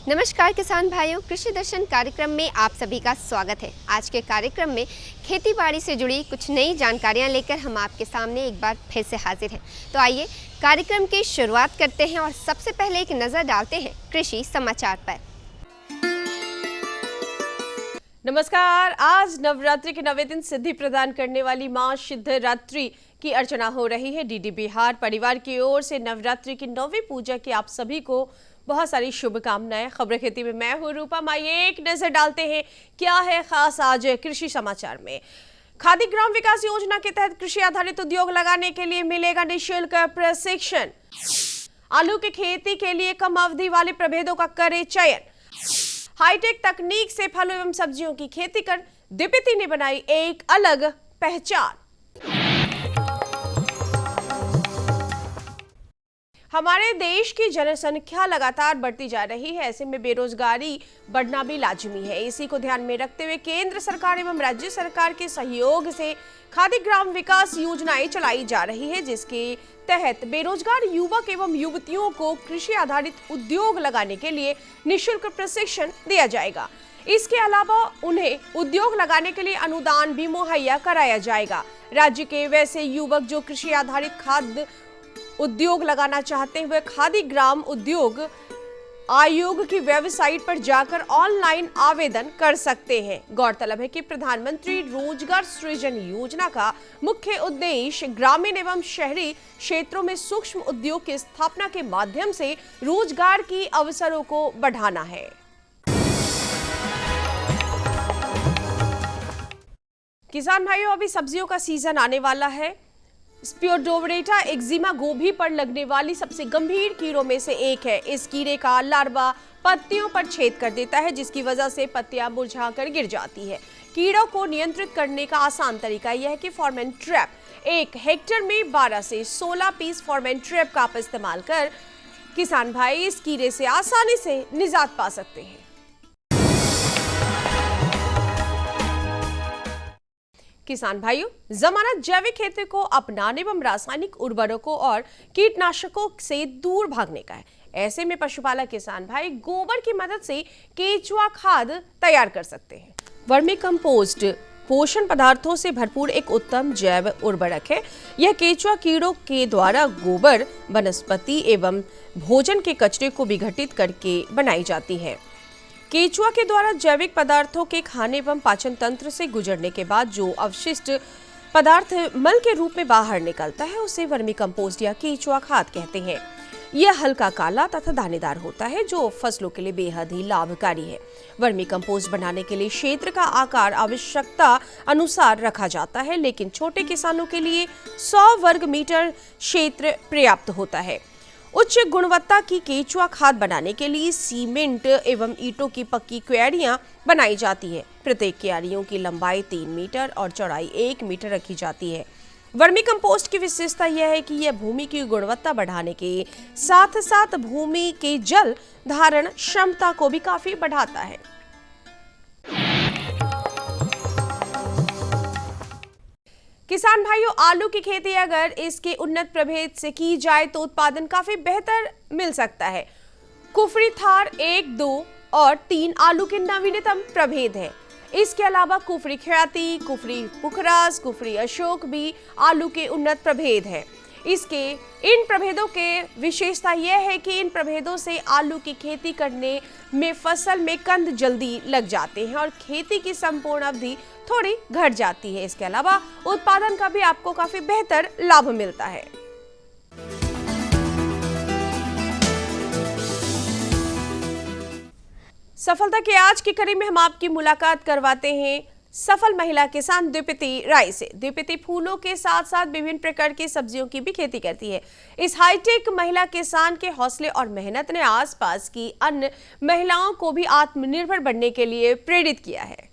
नमस्कार किसान भाइयों, कृषि दर्शन कार्यक्रम में आप सभी का स्वागत है। आज के कार्यक्रम में खेती बाड़ी से जुड़ी कुछ नई जानकारियां लेकर हम आपके सामने एक बार फिर से हाजिर हैं। तो आइए कार्यक्रम की शुरुआत करते हैं और सबसे पहले एक नज़र डालते हैं कृषि समाचार पर। नमस्कार। आज नवरात्रि के 9वें दिन सिद्धि प्रदान करने वाली मां सिद्धरात्रि की अर्चना हो रही है। डीडी बिहार परिवार की ओर से नवरात्रि की 9वीं पूजा की आप सभी को बहुत सारी शुभकामनाएं। खबर खेती में मैं हूं रूपा। आइए एक नजर डालते हैं क्या है खास आज कृषि समाचार में। खादी ग्राम विकास योजना के तहत कृषि आधारित उद्योग लगाने के लिए मिलेगा निःशुल्क प्रशिक्षण। आलू की खेती के लिए कम अवधि वाले प्रभेदों का करे चयन। हाईटेक तकनीक से फलों एवं सब्जियों की खेती कर दीप्ति ने बनाई एक अलग पहचान। हमारे देश की जनसंख्या लगातार बढ़ती जा रही है, ऐसे में बेरोजगारी बढ़ना भी लाजिमी है। इसी को ध्यान में रखते हुए केंद्र सरकार एवं राज्य सरकार के सहयोग से खादी ग्राम विकास योजनाएं चलाई जा रही है, जिसके तहत बेरोजगार युवक एवं युवतियों को कृषि आधारित उद्योग लगाने के लिए निःशुल्क प्रशिक्षण दिया जाएगा। इसके अलावा उन्हें उद्योग लगाने के लिए अनुदान भी मुहैया कराया जाएगा। राज्य के वैसे युवक जो कृषि आधारित खाद्य उद्योग लगाना चाहते हुए खादी ग्राम उद्योग आयोग की वेबसाइट पर जाकर ऑनलाइन आवेदन कर सकते हैं। गौरतलब है कि प्रधानमंत्री रोजगार सृजन योजना का मुख्य उद्देश्य ग्रामीण एवं शहरी क्षेत्रों में सूक्ष्म उद्योग की स्थापना के माध्यम से रोजगार की अवसरों को बढ़ाना है। किसान भाइयों, अभी सब्जियों का सीजन आने वाला है। स्पियोडोरेटा एक्जिमा गोभी पर लगने वाली सबसे गंभीर कीड़ों में से एक है। इस कीड़े का लार्वा पत्तियों पर छेद कर देता है, जिसकी वजह से पत्तियां मुरझाकर गिर जाती है। कीड़ों को नियंत्रित करने का आसान तरीका यह है कि फॉर्मेन ट्रैप। 1 हेक्टेयर में 12 से 16 पीस फॉर्मेन ट्रैप का आप इस्तेमाल कर किसान भाई इस कीड़े से आसानी से निजात पा सकते हैं। किसान भाइयों, जमाना जैविक खेती को अपनाने एवं रासायनिक उर्वरकों और कीटनाशकों से दूर भागने का है। ऐसे में पशुपालक किसान भाई गोबर की मदद से केचुआ खाद तैयार कर सकते हैं। वर्मी कंपोस्ट पोषण पदार्थों से भरपूर एक उत्तम जैव उर्वरक है। यह केचुआ कीड़ों के द्वारा गोबर, वनस्पति एवं भोजन के कचरे को विघटित करके बनाई जाती है। केचुआ के द्वारा जैविक पदार्थों के खाने एवं पाचन तंत्र से गुजरने के बाद जो अवशिष्ट पदार्थ मल के रूप में बाहर निकलता है, उसे वर्मी कंपोस्ट या केचुआ खाद कहते हैं। यह हल्का काला तथा दानेदार होता है, जो फसलों के लिए बेहद ही लाभकारी है। वर्मी कंपोस्ट बनाने के लिए क्षेत्र का आकार आवश्यकता अनुसार रखा जाता है, लेकिन छोटे किसानों के लिए 100 वर्ग मीटर क्षेत्र पर्याप्त होता है। उच्च गुणवत्ता की केचुआ खाद बनाने के लिए सीमेंट एवं ईंटों की पक्की क्यारियां बनाई जाती है। प्रत्येक क्यारियों की लंबाई 3 मीटर और चौड़ाई 1 मीटर रखी जाती है। वर्मी कंपोस्ट की विशेषता यह है कि यह भूमि की गुणवत्ता बढ़ाने के साथ साथ भूमि के जल धारण क्षमता को भी काफी बढ़ाता है। किसान भाइयों, आलू की खेती अगर इसके उन्नत प्रभेद से की जाए तो उत्पादन काफी बेहतर मिल सकता है। कुफरी थार 1, 2 और 3 आलू के नवीनतम प्रभेद हैं। इसके अलावा कुफरी ख्याति, कुफरी पुखरास, कुफरी अशोक भी आलू के उन्नत प्रभेद हैं। इन प्रभेदों के विशेषता यह है कि इन प्रभेदों से आलू की खेती करने में फसल में कंद जल्दी लग जाते हैं और खेती की संपूर्ण अवधि थोड़ी घट जाती है। इसके अलावा उत्पादन का भी आपको काफी बेहतर लाभ मिलता है। सफलता के आज की कड़ी में हम आपकी मुलाकात करवाते हैं सफल महिला किसान दीप्ति राय से। दीप्ति फूलों के साथ साथ विभिन्न प्रकार की सब्जियों की भी खेती करती है। इस हाईटेक महिला किसान के हौसले और मेहनत ने आसपास की अन्य महिलाओं को भी आत्मनिर्भर बनने के लिए प्रेरित किया है।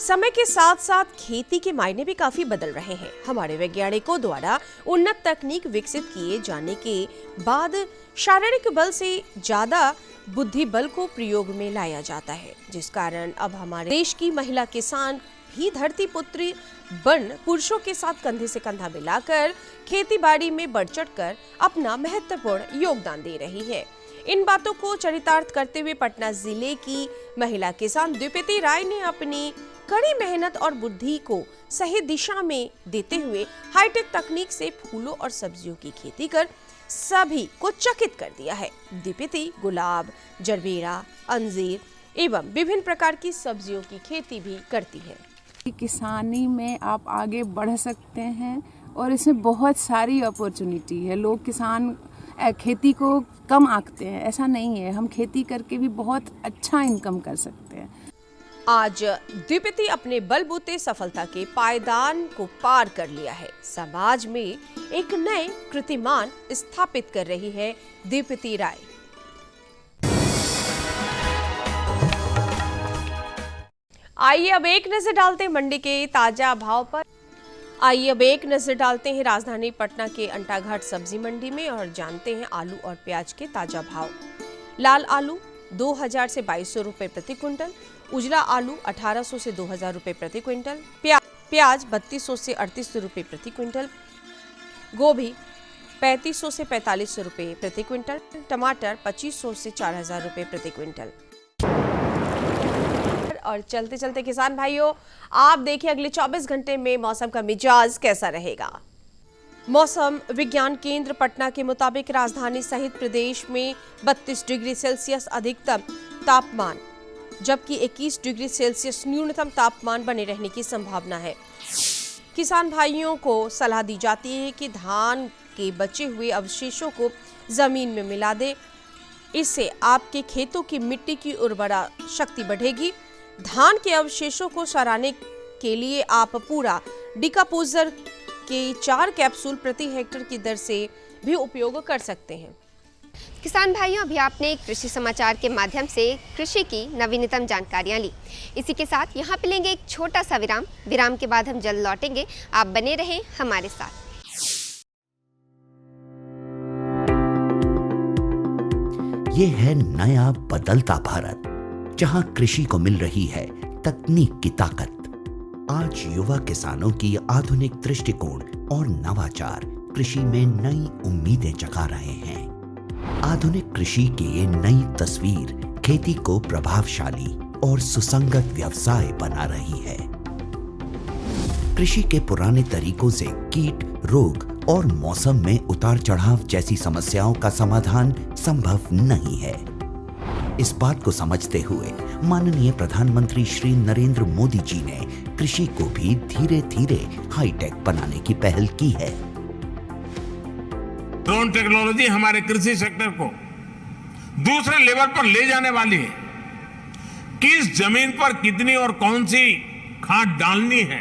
समय के साथ साथ खेती के मायने भी काफी बदल रहे हैं। हमारे वैज्ञानिकों द्वारा उन्नत तकनीक विकसित किए जाने के बाद शारीरिक बल से ज्यादा बुद्धि बल को प्रयोग में लाया जाता है, जिस कारण अब हमारे देश की महिला किसान भी धरती पुत्री बन पुरुषों के साथ कंधे से कंधा मिलाकर खेती बाड़ी में बढ़ चढ़कर अपना महत्वपूर्ण योगदान दे रही है। इन बातों को चरितार्थ करते हुए पटना जिले की महिला किसान द्विपति राय ने अपनी कड़ी मेहनत और बुद्धि को सही दिशा में देते हुए हाईटेक तकनीक से फूलों और सब्जियों की खेती कर सभी को चकित कर दिया है। द्विपति गुलाब, जरबेरा, अंजीर एवं विभिन्न प्रकार की सब्जियों की खेती भी करती है। किसानी में आप आगे बढ़ सकते हैं और इसमें बहुत सारी अपॉर्चुनिटी है। लोग किसान खेती को कम आंकते हैं, ऐसा नहीं है। हम खेती करके भी बहुत अच्छा इनकम कर सकते हैं। आज द्विपति अपने बलबूते सफलता के पायदान को पार कर लिया है। समाज में एक नए कीर्तिमान स्थापित कर रही है द्विपति राय। आइए अब एक नजर डालते हैं मंडी के ताजा भाव पर। आइए अब एक नजर डालते हैं राजधानी पटना के अंटाघाट सब्जी मंडी में और जानते हैं आलू और प्याज के ताजा भाव। लाल आलू 2000 से 2200 रुपए प्रति क्विंटल, उजला आलू 1800 से 2000 रुपए प्रति क्विंटल, प्याज 3200 से 3800 रुपए प्रति क्विंटल, गोभी 3500 से 4500 रुपए प्रति क्विंटल, टमाटर 2500 से 4000 रुपए प्रति क्विंटल। और चलते चलते किसान भाइयों, आप देखिए अगले 24 घंटे में मौसम का मिजाज कैसा रहेगा। मौसम विज्ञान केंद्र पटना के मुताबिक राजधानी सहित प्रदेश में 32 डिग्री सेल्सियस अधिकतम तापमान जबकि 21 डिग्री सेल्सियस न्यूनतम तापमान बने रहने की संभावना है। किसान भाइयों को सलाह दी जाती है कि धान के बचे हुए अवशेषों को जमीन में मिला दे। इससे आपके खेतों की मिट्टी की उर्वरा शक्ति बढ़ेगी। धान के अवशेषों को सराहने के लिए आप पूरा डिकम्पोजर के 4 कैप्सूल प्रति हेक्टेयर की दर से भी उपयोग कर सकते हैं। किसान भाइयों, अभी आपने कृषि समाचार के माध्यम से कृषि की नवीनतम जानकारियां ली। इसी के साथ यहाँ पे लेंगे एक छोटा सा विराम। विराम के बाद हम जल्द लौटेंगे। आप बने रहें हमारे साथ। ये है नया बदलता भारत, जहां कृषि को मिल रही है तकनीक की ताकत। आज युवा किसानों की आधुनिक दृष्टिकोण और नवाचार कृषि में नई उम्मीदें जगा रहे हैं। आधुनिक कृषि की ये नई तस्वीर खेती को प्रभावशाली और सुसंगत व्यवसाय बना रही है। कृषि के पुराने तरीकों से कीट, रोग और मौसम में उतार चढ़ाव जैसी समस्याओं का समाधान संभव नहीं है। इस बात को समझते हुए माननीय प्रधानमंत्री श्री नरेंद्र मोदी जी ने कृषि को भी धीरे धीरे हाईटेक बनाने की पहल की है। ड्रोन टेक्नोलॉजी हमारे कृषि सेक्टर को दूसरे लेवल पर ले जाने वाली है। किस जमीन पर कितनी और कौन सी खाद डालनी है,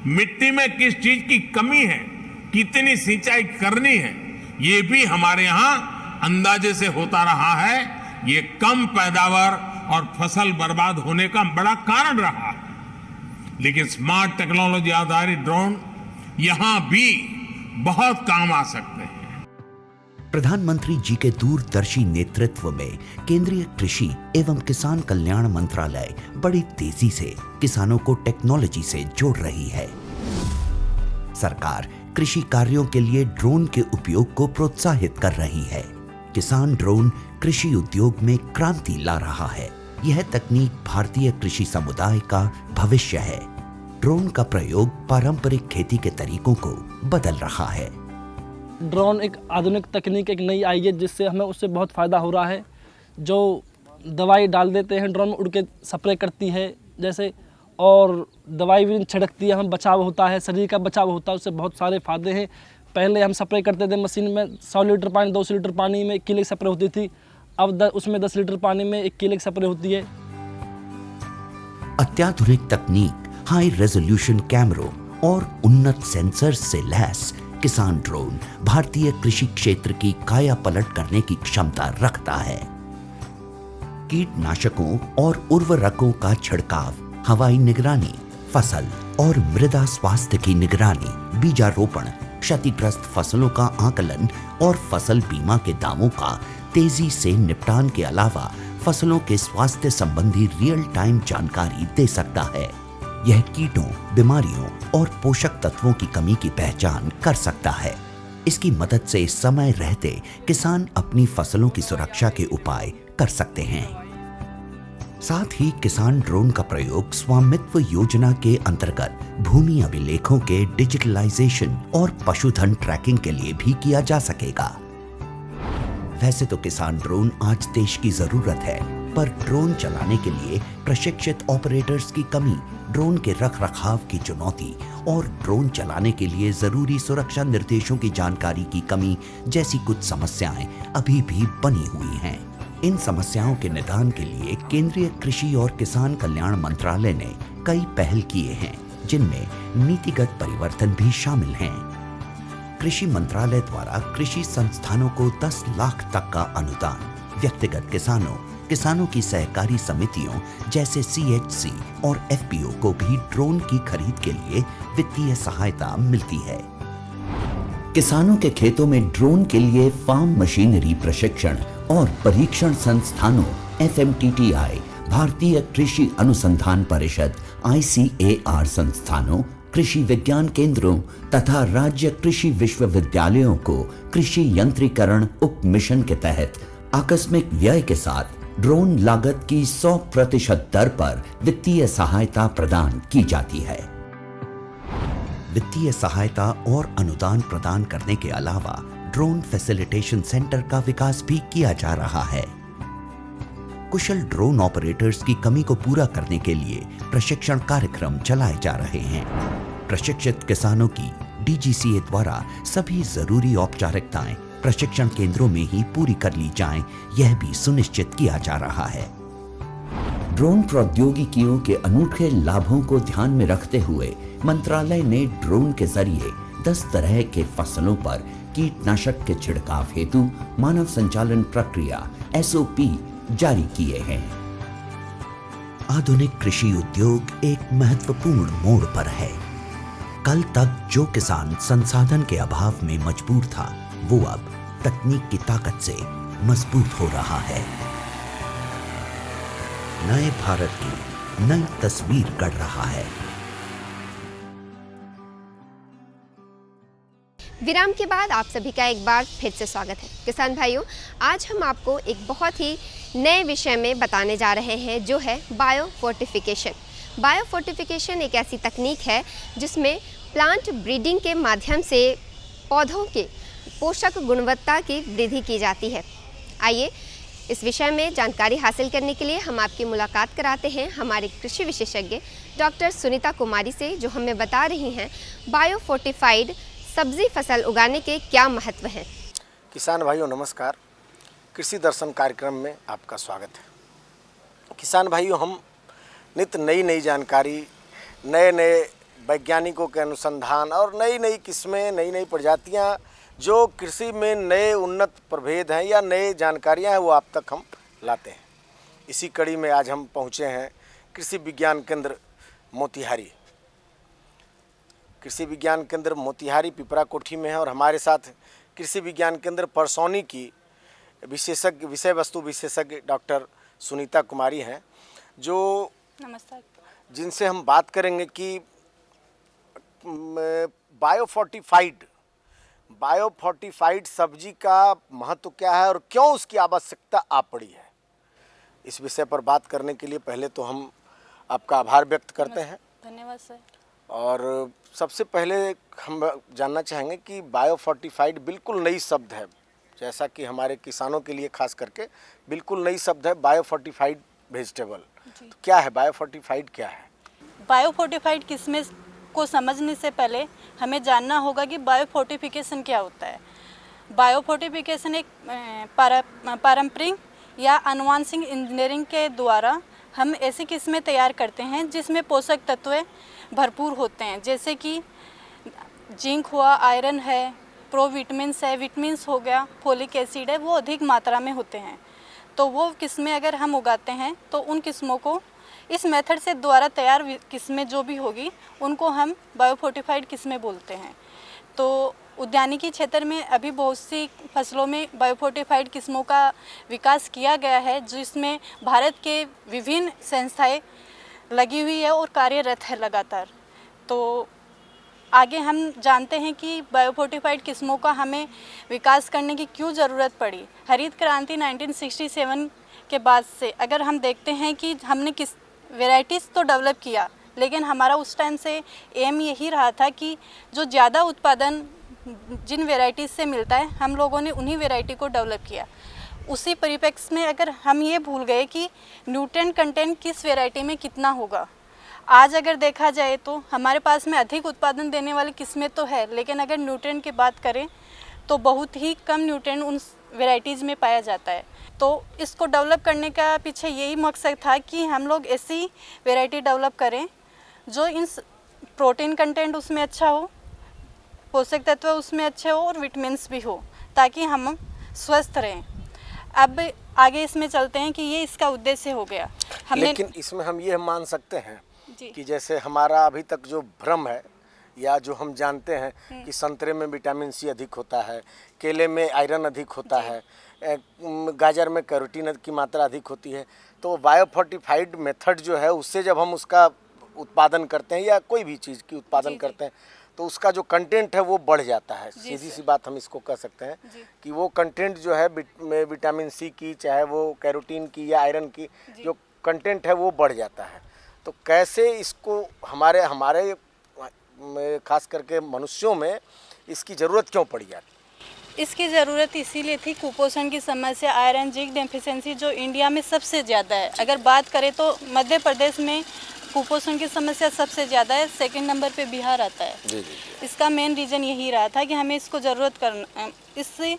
मिट्टी में किस चीज की कमी है, कितनी सिंचाई करनी है, ये भी हमारे यहाँ अंदाजे से होता रहा है। ये कम पैदावार और फसल बर्बाद होने का बड़ा कारण रहा है। लेकिन स्मार्ट टेक्नोलॉजी आधारित ड्रोन यहां भी बहुत काम आ सकते हैं। प्रधानमंत्री जी के दूरदर्शी नेतृत्व में केंद्रीय कृषि एवं किसान कल्याण मंत्रालय बड़ी तेजी से किसानों को टेक्नोलॉजी से जोड़ रही है। सरकार कृषि कार्यों के लिए ड्रोन के उपयोग को प्रोत्साहित कर रही है। किसान ड्रोन कृषि उद्योग में क्रांति ला रहा है। यह तकनीक भारतीय कृषि समुदाय का भविष्य है। ड्रोन का प्रयोग पारंपरिक खेती के तरीकों को बदल रहा है। ड्रोन एक आधुनिक तकनीक एक नई आई है, जिससे हमें उससे बहुत फ़ायदा हो रहा है। जो दवाई डाल देते हैं ड्रोन में उड़ के स्प्रे करती है जैसे, और दवाई भी छिड़कती है, हमें बचाव होता है, शरीर का बचाव होता है। उससे बहुत सारे फ़ायदे हैं। पहले हम स्प्रे करते थे मशीन में 100 लीटर पानी 200 लीटर पानी में 1 किलो की स्प्रे होती थी। अब उसमें 10 लीटर पानी में 1 किलो की स्प्रे होती है। अत्याधुनिक तकनीक, हाई रेजोल्यूशन कैमरों और उन्नत सेंसर्स से लैस किसान ड्रोन भारतीय कृषि क्षेत्र की काया पलट करने की क्षमता रखता है। कीटनाशकों और उर्वरकों का छिड़काव, हवाई निगरानी, फसल और मृदा स्वास्थ्य की निगरानी, बीजारोपण, क्षतिग्रस्त फसलों का आकलन और फसल बीमा के दावों का तेजी से निपटान के अलावा फसलों के स्वास्थ्य संबंधी रियल टाइम जानकारी दे सकता है। यह कीटों, बीमारियों और पोषक तत्वों की कमी की पहचान कर सकता है। इसकी मदद से समय रहते किसान अपनी फसलों की सुरक्षा के उपाय कर सकते हैं। साथ ही किसान ड्रोन का प्रयोग स्वामित्व योजना के अंतर्गत भूमि अभिलेखों के डिजिटलाइजेशन और पशुधन ट्रैकिंग के लिए भी किया जा सकेगा। वैसे तो किसान ड्रोन आज देश की जरूरत है, पर ड्रोन चलाने के लिए प्रशिक्षित ऑपरेटर्स की कमी, ड्रोन के रखरखाव की चुनौती और ड्रोन चलाने के लिए जरूरी सुरक्षा निर्देशों की जानकारी की कमी जैसी कुछ समस्याएं अभी भी बनी हुई हैं। इन समस्याओं के निदान के लिए केंद्रीय कृषि और किसान कल्याण मंत्रालय ने कई पहल किए हैं, जिनमें नीतिगत परिवर्तन भी शामिल हैं। कृषि मंत्रालय द्वारा कृषि संस्थानों को 10 लाख तक का अनुदान, व्यक्तिगत किसानों की सहकारी समितियों जैसे CHC और FPO को भी ड्रोन की खरीद के लिए वित्तीय सहायता मिलती है। किसानों के खेतों में ड्रोन के लिए फार्म मशीनरी प्रशिक्षण और परीक्षण संस्थानों FMTTI, भारतीय कृषि अनुसंधान परिषद ICAR संस्थानों, कृषि विज्ञान केंद्रों तथा राज्य कृषि विश्वविद्यालयों को कृषि यंत्रीकरण उप मिशन के तहत आकस्मिक व्यय के साथ ड्रोन लागत की 100% दर पर वित्तीय सहायता प्रदान की जाती है। वित्तीय सहायता और अनुदान प्रदान करने के अलावा ड्रोन फैसिलिटेशन सेंटर का विकास भी किया जा रहा है। कुशल ड्रोन ऑपरेटर्स की कमी को पूरा करने के लिए प्रशिक्षण कार्यक्रम चलाए जा रहे हैं। प्रशिक्षित किसानों की DGCA द्वारा सभी जरूरी औपचारिकताएं प्रशिक्षण केंद्रों में ही पूरी कर ली जाएं, यह भी सुनिश्चित किया जा रहा है। ड्रोन प्रौद्योगिकियों के अनूठे लाभों को ध्यान में रखते हुए मंत्रालय ने ड्रोन के जरिए 10 तरह के फसलों पर कीटनाशक के छिड़काव हेतु मानव संचालन प्रक्रिया SOP जारी किए हैं। आधुनिक कृषि उद्योग एक महत्वपूर्ण मोड़ पर है। कल तक जो किसान संसाधन के अभाव में मजबूर था, वो अब तकनीक की ताकत से मजबूत हो रहा है। नए भारत की नई तस्वीर गढ़ रहा है। विराम के बाद आप सभी का एक बार फिर से स्वागत है। किसान भाइयों, आज हम आपको एक बहुत ही नए विषय में बताने जा रहे हैं, जो है बायो फोर्टिफिकेशन। बायो फोर्टिफिकेशन एक ऐसी तकनीक है जिसमें प्लांट ब्रीडिंग के माध्यम से पौधों के पोषक गुणवत्ता की वृद्धि की जाती है। आइए इस विषय में जानकारी हासिल करने के लिए हम आपकी मुलाकात कराते हैं हमारे कृषि विशेषज्ञ डॉक्टर सुनीता कुमारी से, जो हमें बता रही हैं बायो फोर्टिफाइड सब्जी फसल उगाने के क्या महत्व हैं। किसान भाइयों नमस्कार, कृषि दर्शन कार्यक्रम में आपका स्वागत है। किसान भाइयों, हम नित्य नई जानकारी, नए वैज्ञानिकों के अनुसंधान और नई किस्में, नई प्रजातियां जो कृषि में नए उन्नत प्रभेद हैं या नए जानकारियां हैं, वो आप तक हम लाते हैं। इसी कड़ी में आज हम पहुंचे हैं कृषि विज्ञान केंद्र मोतिहारी। कृषि विज्ञान केंद्र मोतिहारी पिपरा कोठी में है और हमारे साथ कृषि विज्ञान केंद्र परसौनी की विशेषज्ञ, विषय वस्तु विशेषज्ञ डॉक्टर सुनीता कुमारी हैं, जो नमस्कार, जिनसे हम बात करेंगे कि बायो फोर्टिफाइड सब्जी का महत्व क्या है और क्यों उसकी आवश्यकता आ पड़ी है। इस विषय पर बात करने के लिए पहले तो हम आपका आभार व्यक्त करते हैं। धन्यवाद सर। और सबसे पहले हम जानना चाहेंगे कि बायो फोर्टिफाइड बिल्कुल नई शब्द है, जैसा कि हमारे किसानों के लिए खास करके बिल्कुल नई शब्द है बायो फोर्टिफाइड वेजिटेबल। तो क्या है बायो फोर्टिफाइड, क्या है? बायो फोर्टिफाइड किस्में को समझने से पहले हमें जानना होगा कि बायो फोर्टिफिकेशन क्या होता है। बायो फोर्टिफिकेशन एक पारंपरिक या आनुवंशिक इंजीनियरिंग के द्वारा हम ऐसी किस्में तैयार करते हैं जिसमें पोषक तत्व भरपूर होते हैं, जैसे कि जिंक हुआ, आयरन है, प्रोविटामिन्स है, विटामिन्स हो गया, फोलिक एसिड है, वो अधिक मात्रा में होते हैं। तो वो किस्में अगर हम उगाते हैं तो उन किस्मों को इस मेथड से द्वारा तैयार किस्में जो भी होगी उनको हम बायोफोर्टिफाइड किस्में बोलते हैं। तो उद्यानिकी क्षेत्र में अभी बहुत सी फसलों में बायोफोर्टिफाइड किस्मों का विकास किया गया है, जिसमें भारत के विभिन्न संस्थाएं लगी हुई है और कार्यरत है लगातार। तो आगे हम जानते हैं कि बायोफोर्टिफाइड किस्मों का हमें विकास करने की क्यों ज़रूरत पड़ी। हरित क्रांति 1967 के बाद से अगर हम देखते हैं कि हमने किस वेराइटीज़ तो डेवलप किया, लेकिन हमारा उस टाइम से एम यही रहा था कि जो ज़्यादा उत्पादन जिन वेराइटीज़ से मिलता है हम लोगों ने उन्हीं वेराइटी को डेवलप किया। उसी परिप्रेक्ष्य में अगर हम ये भूल गए कि न्यूट्रिएंट कंटेंट किस वेराइटी में कितना होगा। आज अगर देखा जाए तो हमारे पास में अधिक उत्पादन देने वाली किस्में तो है, लेकिन अगर न्यूट्रिएंट की बात करें तो बहुत ही कम न्यूट्रिएंट उन वेराइटीज़ में पाया जाता है। तो इसको डेवलप करने का पीछे यही मकसद था कि हम लोग ऐसी वेराइटी डेवलप करें जो इन प्रोटीन कंटेंट उसमें अच्छा हो, पोषक तत्व उसमें अच्छे हो और विटामिन्स भी हो, ताकि हम स्वस्थ रहें। अब आगे इसमें चलते हैं कि ये इसका उद्देश्य हो गया। लेकिन इसमें हम ये मान सकते हैं जी। कि जैसे हमारा अभी तक जो भ्रम है या जो हम जानते हैं कि संतरे में विटामिन सी अधिक होता है, केले में आयरन अधिक होता है, गाजर में कैरोटीन की मात्रा अधिक होती है, तो बायोफोर्टिफाइड मेथड जो है उससे जब हम उसका उत्पादन करते हैं या कोई भी चीज़ की उत्पादन करते हैं तो उसका जो कंटेंट है वो बढ़ जाता है। सीधी सी बात हम इसको कह सकते हैं कि वो कंटेंट जो है विटामिन सी की, चाहे वो कैरोटीन की या आयरन की, जो कंटेंट है वो बढ़ जाता है। तो कैसे इसको हमारे खास करके मनुष्यों में इसकी ज़रूरत क्यों पड़ी जाती? इसकी ज़रूरत इसीलिए थी, कुपोषण की समस्या, आयरन जिंक डेफिशिएंसी जो इंडिया में सबसे ज़्यादा है। अगर बात करें तो मध्य प्रदेश में कुपोषण की समस्या सबसे ज़्यादा है, सेकंड नंबर पे बिहार आता है। जी। इसका मेन रीज़न यही रहा था कि हमें इसको ज़रूरत करना, इससे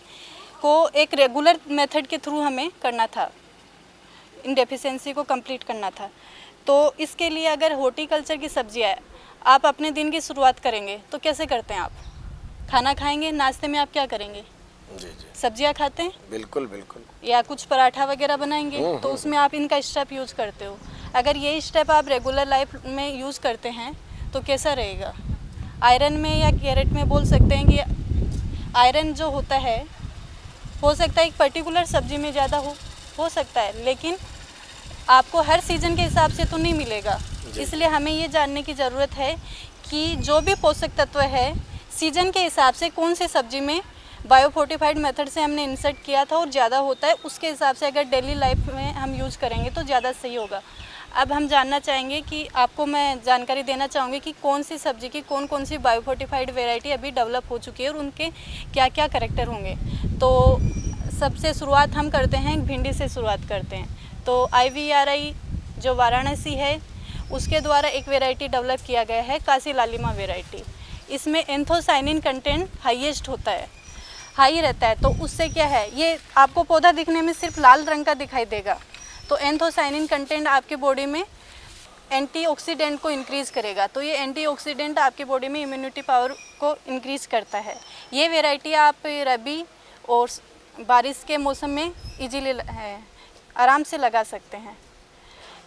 को एक रेगुलर मेथड के थ्रू हमें करना था, इन डेफिशिएंसी को कंप्लीट करना था। तो इसके लिए अगर हॉर्टिकल्चर की सब्जियाँ आप अपने दिन की शुरुआत करेंगे तो कैसे करते हैं? आप खाना खाएंगे, नाश्ते में आप क्या करेंगे? जी। सब्जियाँ खाते हैं, बिल्कुल बिल्कुल। या कुछ पराठा वगैरह बनाएंगे तो उसमें आप इनका स्टेप यूज़ करते हो। अगर ये स्टेप आप रेगुलर लाइफ में यूज़ करते हैं तो कैसा रहेगा? आयरन में या कैरेट में बोल सकते हैं कि आयरन जो होता है हो सकता है एक पर्टिकुलर सब्जी में ज़्यादा हो सकता है, लेकिन आपको हर सीज़न के हिसाब से तो नहीं मिलेगा। इसलिए हमें ये जानने की ज़रूरत है कि जो भी पोषक तत्व है सीज़न के हिसाब से कौन से सब्जी में बायोफोर्टिफाइड मेथड से हमने इंसर्ट किया था और ज़्यादा होता है, उसके हिसाब से अगर डेली लाइफ में हम यूज़ करेंगे तो ज़्यादा सही होगा। अब हम जानना चाहेंगे कि आपको मैं जानकारी देना चाहूँगी कि कौन सी सब्जी की कौन सी बायोफोर्टिफाइड वेराइटी अभी डेवलप हो चुकी है और उनके क्या क्या करैक्टर होंगे। तो सबसे शुरुआत हम करते हैं, भिंडी से शुरुआत करते हैं। तो IVRI जो वाराणसी है उसके द्वारा एक वेराइटी डेवलप किया गया है, काशी लालिमा वेराइटी। इसमें एंथोसाइनिन कंटेंट हाईएस्ट होता है, हाई रहता है। तो उससे क्या है, ये आपको पौधा दिखने में सिर्फ लाल रंग का दिखाई देगा, तो एंथोसाइनिन कंटेंट आपके बॉडी में एंटीऑक्सीडेंट को इंक्रीज़ करेगा। तो ये एंटीऑक्सीडेंट आपके बॉडी में इम्यूनिटी पावर को इंक्रीज़ करता है। ये वेराइटी आप रबी और बारिश के मौसम में इजीली आराम से लगा सकते हैं।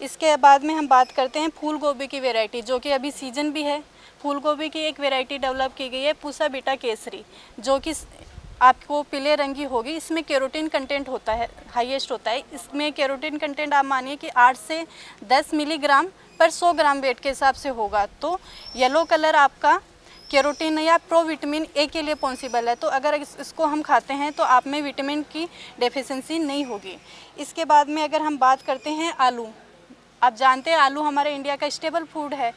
इसके बाद में हम बात करते हैं फूल गोभी की वैरायटी, जो कि अभी सीजन भी है। फूल गोभी की एक वैरायटी डेवलप की गई है पूसा बीटा केसरी, जो कि आपको पीले रंग की होगी। इसमें कैरोटीन कंटेंट होता है, हाईएस्ट होता है। इसमें कैरोटीन कंटेंट आप मानिए कि 8 से 10 मिलीग्राम पर 100 ग्राम वेट के हिसाब से होगा। तो येलो कलर आपका कैरोटीन या प्रोविटामिन ए के लिए पॉसिबल है। तो अगर इसको हम खाते हैं तो आप में विटामिन की डेफिशिएंसी नहीं होगी। इसके बाद में अगर हम बात करते हैं आलू, आप जानते हैं आलू हमारे इंडिया का स्टेबल फूड है।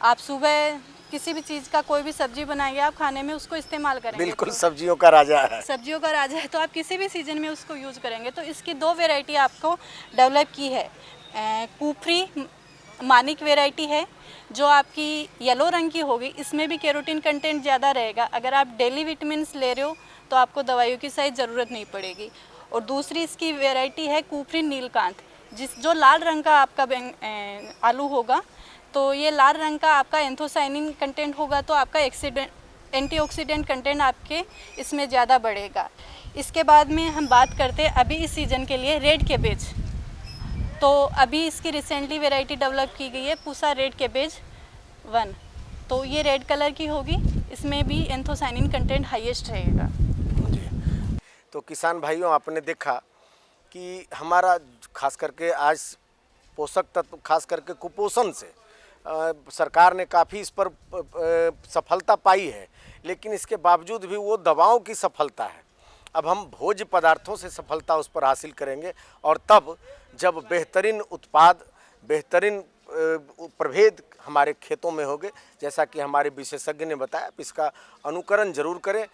आप सुबह किसी भी चीज़ का कोई भी सब्जी बनाएंगे, आप खाने में उसको इस्तेमाल करेंगे। बिल्कुल, तो सब्जियों का राजा है। सब्जियों का राजा है, तो आप किसी भी सीजन में उसको यूज़ करेंगे। तो इसकी 2 वैरायटी आपको डेवलप की है। कुफरी मानिक वैरायटी है जो आपकी येलो रंग की होगी। इसमें भी कैरोटीन कंटेंट ज़्यादा रहेगा। अगर आप डेली विटामिन्स ले रहे हो तो आपको दवाइयों की शायद ज़रूरत नहीं पड़ेगी। और दूसरी इसकी वैरायटी है कुफरी नीलकांत, जो लाल रंग का आपका आलू होगा। तो ये लाल रंग का आपका एंथोसाइनिन कंटेंट होगा, तो आपका एंटीऑक्सीडेंट कंटेंट आपके इसमें ज़्यादा बढ़ेगा। इसके बाद में हम बात करते हैं अभी इस सीज़न के लिए रेड कैबेज। तो अभी इसकी रिसेंटली वैरायटी डेवलप की गई है पूसा रेड कैबेज 1। तो ये रेड कलर की होगी, इसमें भी एंथोसाइनिन कंटेंट हाईएस्ट रहेगा। जी। तो किसान भाइयों, आपने देखा कि हमारा खास करके आज पोषक तत्व, खास करके कुपोषण से सरकार ने काफ़ी इस पर सफलता पाई है, लेकिन इसके बावजूद भी वो दवाओं की सफलता है। अब हम भोज्य पदार्थों से सफलता उस पर हासिल करेंगे और तब जब बेहतरीन उत्पाद, बेहतरीन प्रभेद हमारे खेतों में होंगे, जैसा कि हमारे विशेषज्ञ ने बताया, आप इसका अनुकरण जरूर करें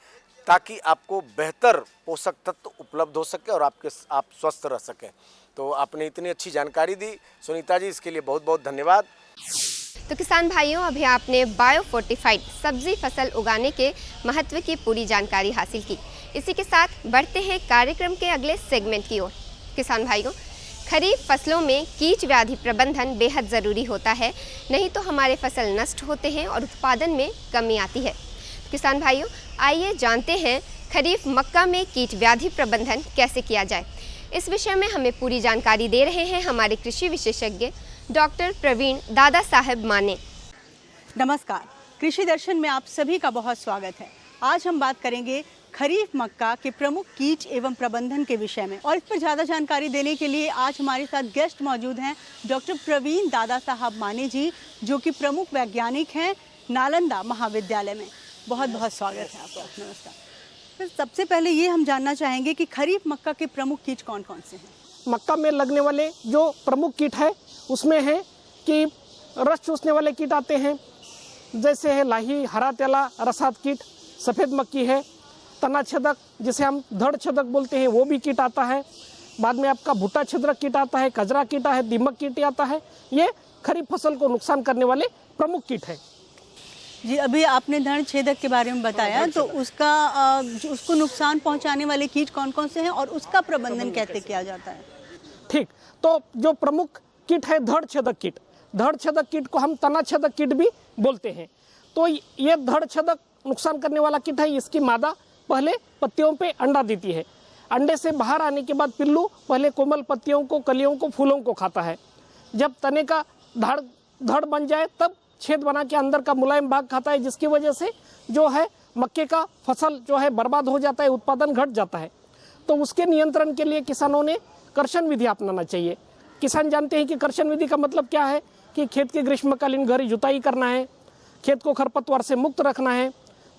ताकि आपको बेहतर पोषक तत्व उपलब्ध हो सके और आप स्वस्थ रह सकें। तो आपने इतनी अच्छी जानकारी दी सुनीता जी, इसके लिए बहुत बहुत धन्यवाद। तो किसान भाइयों, अभी आपने बायो फोर्टिफाइड सब्जी फसल उगाने के महत्व की पूरी जानकारी हासिल की। इसी के साथ बढ़ते हैं कार्यक्रम के अगले सेगमेंट की ओर। किसान भाइयों, खरीफ फसलों में कीट व्याधि प्रबंधन बेहद ज़रूरी होता है, नहीं तो हमारे फसल नष्ट होते हैं और उत्पादन में कमी आती है। किसान भाइयों, आइए जानते हैं खरीफ मक्का में कीट व्याधि प्रबंधन कैसे किया जाए। इस विषय में हमें पूरी जानकारी दे रहे हैं हमारे कृषि विशेषज्ञ डॉक्टर प्रवीण दादा साहब माने। नमस्कार, कृषि दर्शन में आप सभी का बहुत स्वागत है। आज हम बात करेंगे खरीफ मक्का के प्रमुख कीट एवं प्रबंधन के विषय में, और इस पर ज़्यादा जानकारी देने के लिए आज हमारे साथ गेस्ट मौजूद हैं डॉक्टर प्रवीण दादा साहब माने जी, जो कि प्रमुख वैज्ञानिक हैं नालंदा महाविद्यालय में। बहुत बहुत स्वागत है आपका। नमस्कार। तो सबसे पहले ये हम जानना चाहेंगे कि खरीफ मक्का के प्रमुख कीट कौन कौन से हैं? मक्का में लगने वाले जो प्रमुख कीट है उसमें है कि रस चूसने वाले कीट आते हैं, जैसे है लाही, हरा तेला, रसात कीट, सफ़ेद मक्की है, तना छेदक जिसे हम धड़ छेदक बोलते हैं वो भी कीट आता है। बाद में आपका भुट्टा छिद्रक कीट आता है, कजरा कीट है, दीमक कीट आता है। ये खरीफ फसल को नुकसान करने वाले प्रमुख कीट है। जी, अभी आपने धड़ छेदक के बारे में बताया, तो उसको नुकसान पहुंचाने वाले कीट कौन कौन से हैं और उसका प्रबंधन कैसे किया जाता है? ठीक, तो जो प्रमुख कीट है धड़ छेदक कीट, धड़ छेदक कीट को हम तना छेदक कीट भी बोलते हैं। तो ये धड़ छेदक नुकसान करने वाला कीट है। इसकी मादा पहले पत्तियों पे अंडा देती है। अंडे से बाहर आने के बाद पिल्लू पहले कोमल पत्तियों को, कलियों को, फूलों को खाता है। जब तने का धड़ बन जाए तब छेद बना के अंदर का मुलायम भाग खाता है, जिसकी वजह से जो है मक्के का फसल जो है बर्बाद हो जाता है, उत्पादन घट जाता है। तो उसके नियंत्रण के लिए किसानों ने कर्षण विधि अपनाना चाहिए। किसान जानते हैं कि कर्षण विधि का मतलब क्या है, कि खेत की ग्रीष्मकालीन गहरी जुताई करना है, खेत को खरपतवार से मुक्त रखना है,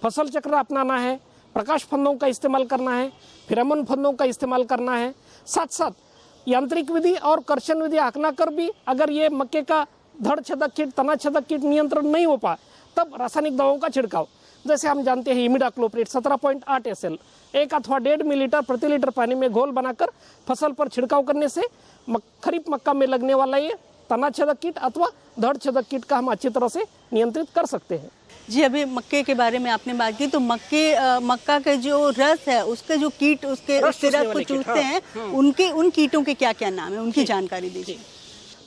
फसल चक्र अपनाना है, प्रकाश फंदों का इस्तेमाल करना है, फेरोमोन फंदों का इस्तेमाल करना है। साथ साथ यांत्रिक विधि और कर्षण विधि अपना कर भी अगर ये मक्के का धड़ छेदक कीट, तना छेदक कीट नियंत्रण नहीं हो पाए तब रासायनिक दवाओं का छिड़काव, जैसे हम जानते हैं इमिडाक्लोप्रिड 17.8 SL 1 अथवा 1.5 मिलीलीटर प्रति लीटर पानी में घोल बनाकर फसल पर छिड़काव करने से खरीफ मक्का में लगने वाला ये तना छेदक कीट अथवा धड़ छेदक कीट का हम अच्छी तरह से नियंत्रित कर सकते हैं। जी, अभी मक्के के बारे में आपने बात की, तो मक्का का जो रस है, उसके जो कीट उसके रस को चूसते हैं, उन कीटों के क्या क्या नाम है, उनकी जानकारी दीजिए।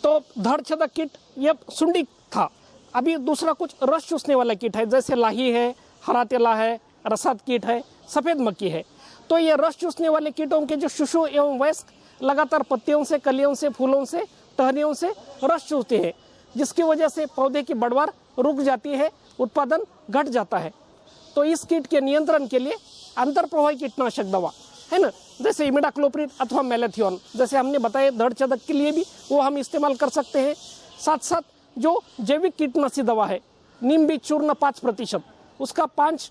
तो धड़ छेदक कीट ये सुंडी था। अभी दूसरा कुछ रस चूसने वाला कीट है, जैसे लाही है, हरा तेला है, रसात कीट है, सफ़ेद मक्की है। तो ये रस चूसने वाले कीटों के जो शिशु एवं वयस्क लगातार पत्तियों से, कलियों से, फूलों से, टहनियों से रस चूसते हैं, जिसकी वजह से पौधे की बढ़वार रुक जाती है, उत्पादन घट जाता है। तो इस कीट के नियंत्रण के लिए अंतरप्रवाही कीटनाशक दवा है ना, जैसे इमिडाक्लोप्रिड अथवा मेलेथियोन, जैसे हमने बताया धड़ छेदक के लिए भी वो हम इस्तेमाल कर सकते हैं। साथ साथ जो जैविक कीटनाशी दवा है नीम बीज चूर्ण 5%, उसका 5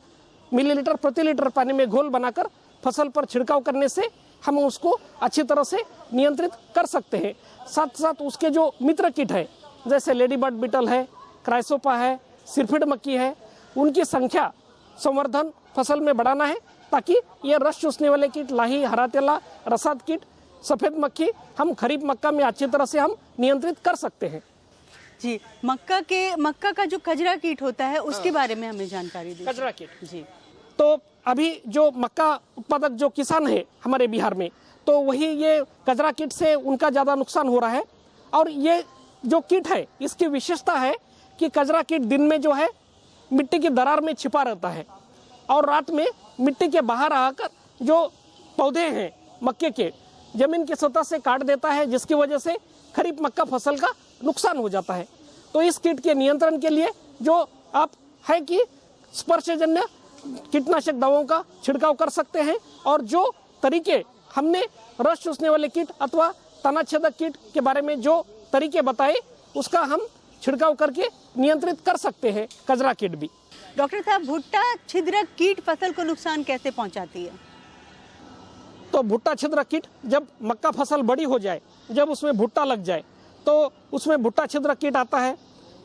मिलीलीटर प्रति लीटर पानी में घोल बनाकर फसल पर छिड़काव करने से हम उसको अच्छी तरह से नियंत्रित कर सकते हैं। साथ साथ उसके जो मित्र कीट है, जैसे लेडीबर्ड बीटल है, क्राइसोपा है, सिरफिड मक्की है, उनकी संख्या संवर्धन फसल में बढ़ाना है, ताकि ये रस चूसने वाले कीट लाही, हरा तेला, रसात कीट, सफ़ेद मक्खी हम खरीफ मक्का में अच्छी तरह से हम नियंत्रित कर सकते हैं। जी, मक्का का जो कजरा कीट होता है उसके बारे में हमें जानकारी दीजिए। कजरा कीट जी, तो अभी जो मक्का उत्पादक जो किसान है हमारे बिहार में, तो वही ये कजरा कीट से उनका ज़्यादा नुकसान हो रहा है। और ये जो कीट है इसकी विशेषता है कि कजरा कीट दिन में जो है मिट्टी की दरार में छिपा रहता है और रात में मिट्टी के बाहर आकर जो पौधे हैं मक्के के जमीन की सतह से काट देता है, जिसकी वजह से खरीफ मक्का फसल का नुकसान हो जाता है। तो इस कीट के नियंत्रण के लिए जो आप है कि स्पर्शजन्य कीटनाशक दवाओं का छिड़काव कर सकते हैं, और जो तरीके हमने रस चूसने वाले कीट अथवा तना छेदक कीट के बारे में जो तरीके बताए उसका हम छिड़काव करके नियंत्रित कर सकते हैं कजरा कीट भी। डॉक्टर साहब, भुट्टा छिद्रक कीट फसल को नुकसान कैसे पहुंचाती है? तो भुट्टा छिद्रक कीट जब मक्का फसल बड़ी हो जाए, जब उसमें भुट्टा लग जाए तो उसमें भुट्टा छिद्रक कीट आता है।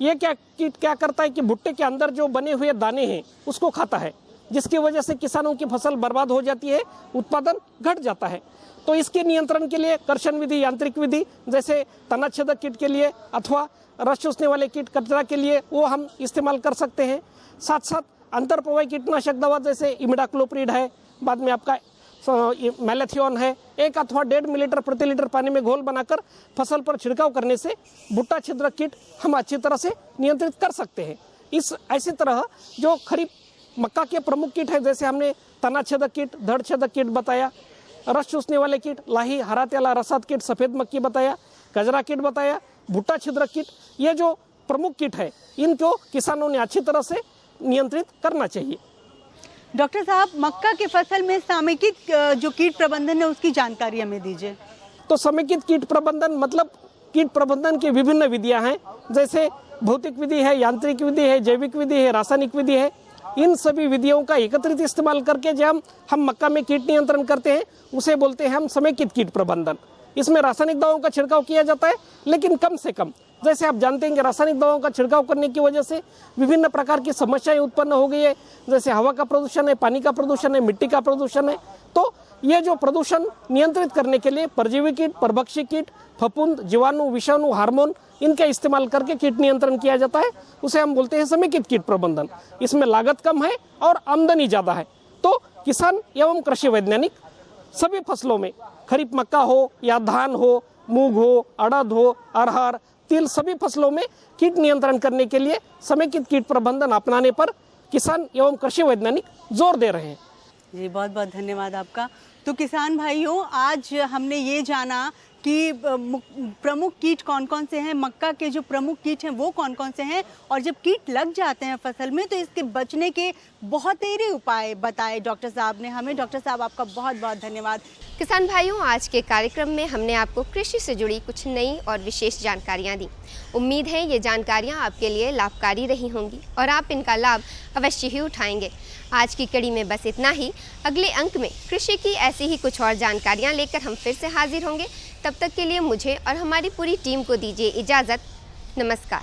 ये कीट क्या करता है कि भुट्टे के अंदर जो बने हुए दाने हैं उसको खाता है, जिसकी वजह से किसानों की फसल बर्बाद हो जाती है, उत्पादन घट जाता है। तो इसके नियंत्रण के लिए कर्षण विधि, यांत्रिक विधि, जैसे तना छेदक कीट के लिए अथवा रस चूसने वाले कीट कचरा के लिए वो हम इस्तेमाल कर सकते हैं। साथ साथ अंतर प्रवाही कीटनाशक दवा जैसे इमिडाक्लोप्रिड है, बाद में आपका मैलेथियन है, 1 अथवा 1.5 मिलीलीटर प्रति लीटर पानी में घोल बनाकर फसल पर छिड़काव करने से भुट्टा छिद्रक कीट हम अच्छी तरह से नियंत्रित कर सकते हैं। ऐसी तरह जो खरीफ मक्का के प्रमुख कीट है, जैसे हमने तना छेदक कीट, धड़ छेदक कीट बताया, रस चूसने वाले कीट, लाही, हरा तेला, रसात कीट, सफ़ेद मक्खी बताया, कजरा कीट बताया, भुट्टा छिद्रक कीट, ये जो प्रमुख कीट है इनको किसानों ने अच्छी तरह से नियंत्रित करना चाहिए। डॉक्टर साहब, मक्का की फसल में समेकित जो कीट प्रबंधन है उसकी जानकारी हमें दीजिए। तो समेकित कीट प्रबंधन मतलब कीट प्रबंधन की विभिन्न विधियां हैं, जैसे भौतिक विधि है, यांत्रिक विधि है, जैविक विधि है, रासायनिक विधि है। इन सभी विधियों का एकत्रित इस्तेमाल करके जब हम मक्का में कीट नियंत्रण करते हैं उसे बोलते हैं हम समेकित कीट प्रबंधन। इसमें रासायनिक दवाओं का छिड़काव किया जाता है, लेकिन कम से कम। जैसे आप जानते हैं कि रासायनिक दवाओं का छिड़काव करने की वजह से विभिन्न प्रकार की समस्याएं उत्पन्न हो गई है, जैसे हवा का प्रदूषण है, पानी का प्रदूषण है, मिट्टी का प्रदूषण है। तो ये जो प्रदूषण नियंत्रित करने के लिए परजीवी कीट, परभक्षी कीट, फफूंद, जीवाणु, विषाणु, हार्मोन, इनका इस्तेमाल करके कीट नियंत्रण किया जाता है। उसे हम बोलते हैं समेकित कीट प्रबंधन। इसमें लागत कम है और आमदनी ज़्यादा है। तो किसान एवं कृषि वैज्ञानिक सभी फसलों में, खरीफ मक्का हो या धान हो, मूंग हो, अड़द हो, अरहर, तिल, सभी फसलों में कीट नियंत्रण करने के लिए समेकित कीट प्रबंधन अपनाने पर किसान एवं कृषि वैज्ञानिक जोर दे रहे हैं। जी, बहुत बहुत धन्यवाद आपका। तो किसान भाइयों, आज हमने ये जाना कि प्रमुख कीट कौन कौन से हैं, मक्का के जो प्रमुख कीट हैं वो कौन कौन से हैं, और जब कीट लग जाते हैं फसल में तो इसके बचने के बहुतेरे उपाय बताए डॉक्टर साहब ने हमें। डॉक्टर साहब, आपका बहुत बहुत धन्यवाद। किसान भाइयों, आज के कार्यक्रम में हमने आपको कृषि से जुड़ी कुछ नई और विशेष जानकारियां दी। उम्मीद है ये जानकारियां आपके लिए लाभकारी रही होंगी और आप इनका लाभ अवश्य ही उठाएंगे। आज की कड़ी में बस इतना ही। अगले अंक में कृषि की ऐसी ही कुछ और जानकारियां लेकर हम फिर से हाजिर होंगे। तब तक के लिए मुझे और हमारी पूरी टीम को दीजिए इजाज़त। नमस्कार।